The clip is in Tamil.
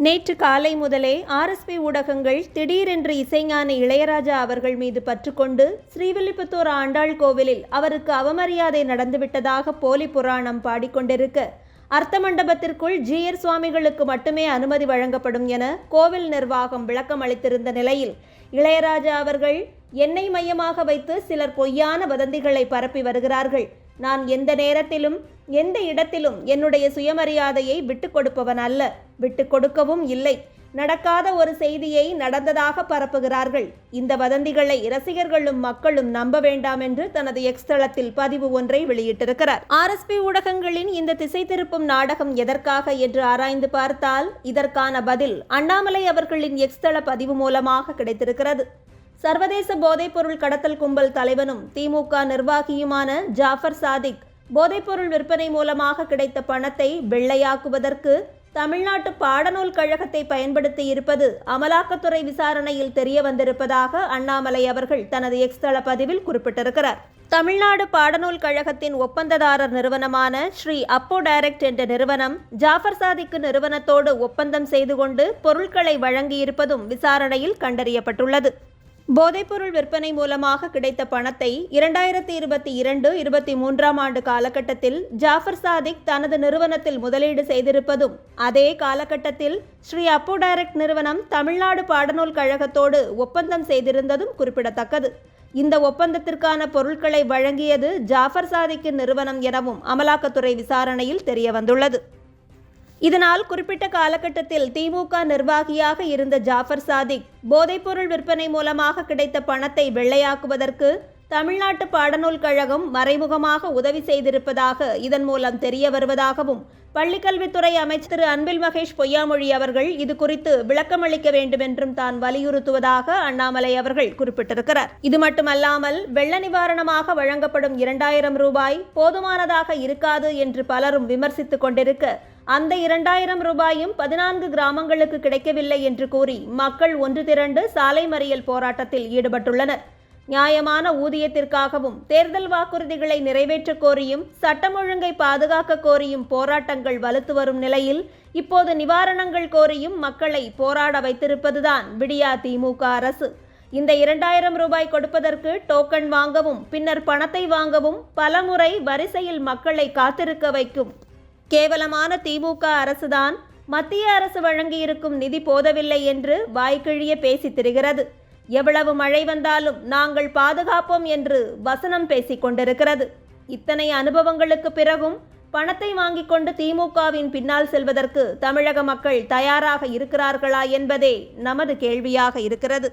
நேற்று காலை முதலே ஆர்எஸ்பி ஊடகங்கள் திடீரென்று இசைஞானி இளையராஜா அவர்கள் மீது பற்றுக்கொண்டு ஸ்ரீவில்லிபுத்தூர் ஆண்டாள் கோவிலில் அவருக்கு அவமரியாதை நடந்துவிட்டதாக போலி புராணம் பாடிக்கொண்டிருக்க, அர்த்த மண்டபத்திற்குள் ஜிஆர் சுவாமிகளுக்கு மட்டுமே அனுமதி வழங்கப்படும் என கோவில் நிர்வாகம் விளக்கம் அளித்திருந்த நிலையில், இளையராஜா அவர்கள் என்னை மையமாக வைத்து சிலர் பொய்யான வதந்திகளை பரப்பி வருகிறார்கள். நான் எந்த நேரத்திலும் எந்த இடத்திலும் என்னுடைய சுயமரியாதையை விட்டுக் கொடுப்பவன் அல்ல, விட்டுக் கொடுக்கவும் இல்லை. நடக்காத ஒரு செய்தியை நடந்ததாக பரப்புகிறார்கள். இந்த வதந்திகளை ரசிகர்களும் மக்களும் நம்ப வேண்டாம் என்று தனது எக்ஸ் தளத்தில் பதிவு ஒன்றை வெளியிட்டிருக்கிறார். ஆர்எஸ்பி ஊடகங்களின் இந்த திசை திருப்பும் நாடகம் எதற்காக என்று ஆராய்ந்து பார்த்தால் இதற்கான பதில் அண்ணாமலை அவர்களின் எக்ஸ் தள பதிவு மூலமாக கிடைத்திருக்கிறது. சர்வதேச போதைப்பொருள் கடத்தல் கும்பல் தலைவனும் திமுக நிர்வாகியுமான ஜாஃபர் சாதிக் போதைப்பொருள் விற்பனை மூலமாக கிடைத்த பணத்தை வெள்ளையாக்குவதற்கு தமிழ்நாட்டு பாடநூல் கழகத்தை பயன்படுத்தி இருப்பது அமலாக்கத்துறை விசாரணையில் தெரிய வந்திருப்பதாக அண்ணாமலை அவர்கள் தனது எக்ஸ் தள பதிவில் குறிப்பிட்டிருக்கிறார். தமிழ்நாடு பாடநூல் கழகத்தின் ஒப்பந்ததாரர் நிறுவனமான ஸ்ரீ அப்போ டைரக்ட் என்ற நிறுவனம் ஜாஃபர் சாதிக்கு நிறுவனத்தோடு ஒப்பந்தம் செய்து கொண்டு பொருட்களை வழங்கியிருப்பதும் விசாரணையில் கண்டறியப்பட்டுள்ளது. போதைப்பொருள் விற்பனை மூலமாக கிடைத்த பணத்தை 2022-23 ஆண்டு காலகட்டத்தில் ஜாஃபர் சாதிக் தனது நிறுவனத்தில் முதலீடு செய்திருப்பதும், அதே காலகட்டத்தில் ஸ்ரீ அப்போ டைரக்ட் நிறுவனம் தமிழ்நாடு பாடநூல் கழகத்தோடு ஒப்பந்தம் செய்திருந்ததும் குறிப்பிடத்தக்கது. இந்த ஒப்பந்தத்திற்கான பொருட்களை வழங்கியது ஜாஃபர் சாதிக்கு நிறுவனம் எனவும் அமலாக்கத்துறை விசாரணையில் தெரிய வந்துள்ளது. இதனால் குறிப்பிட்ட காலகட்டத்தில் திமுக நிர்வாகியாக இருந்த ஜாஃபர் சாதிக் போதைப்பொருள் விற்பனை மூலமாக கிடைத்த பணத்தை வெள்ளையாக்குவதற்கு தமிழ்நாட்டு பாடநூல் கழகம் மறைமுகமாக உதவி செய்திருப்பதாக இதன் மூலம் தெரிய வருவதாகவும் பள்ளிக்கல்வித்துறை அமைச்சர் திரு அன்பில் மகேஷ் பொய்யாமொழி அவர்கள் இது குறித்து விளக்கமளிக்க வேண்டும் என்றும் தான் வலியுறுத்துவதாக அண்ணாமலை அவர்கள் குறிப்பிட்டிருக்கிறார். இது மட்டுமல்லாமல் வெள்ள நிவாரணமாக வழங்கப்படும் 2000 ரூபாய் போதுமானதாக இருக்காது என்று பலரும் விமர்சித்துக் கொண்டிருக்க, அந்த 2000 ரூபாயும் 14 கிராமங்களுக்கு கிடைக்கவில்லை என்று கூறி மக்கள் ஒன்று திரண்டு சாலை மறியல் போராட்டத்தில் ஈடுபட்டுள்ளனர். நியாயமான ஊதியத்திற்காகவும் தேர்தல் வாக்குறுதிகளை நிறைவேற்ற கோரியும் சட்டம் ஒழுங்கை பாதுகாக்க கோரியும் போராட்டங்கள் வலுத்து வரும் நிலையில் இப்போது நிவாரணங்கள் கோரியும் மக்களை போராட வைத்திருப்பதுதான் விடியா திமுக அரசு. இந்த 2000 ரூபாய் கொடுப்பதற்கு டோக்கன் வாங்கவும் பின்னர் பணத்தை வாங்கவும் பலமுறை வரிசையில் மக்களை காத்திருக்க வைக்கும் கேவலமான திமுக அரசுதான் மத்திய அரசு வழங்கியிருக்கும் நிதி போதவில்லை என்று வாய்க்கிழிய பேசி திரிகிறது. எவ்வளவு மழை வந்தாலும் நாங்கள் பாதுகாப்போம் என்று வசனம் பேசிக் கொண்டிருக்கிறது. இத்தனை அனுபவங்களுக்கு பிறகும் பணத்தை வாங்கிக் கொண்டு திமுகவின் பின்னால் செல்வதற்கு தமிழக மக்கள் தயாராக இருக்கிறார்களா என்பதே நமது கேள்வியாக இருக்கிறது.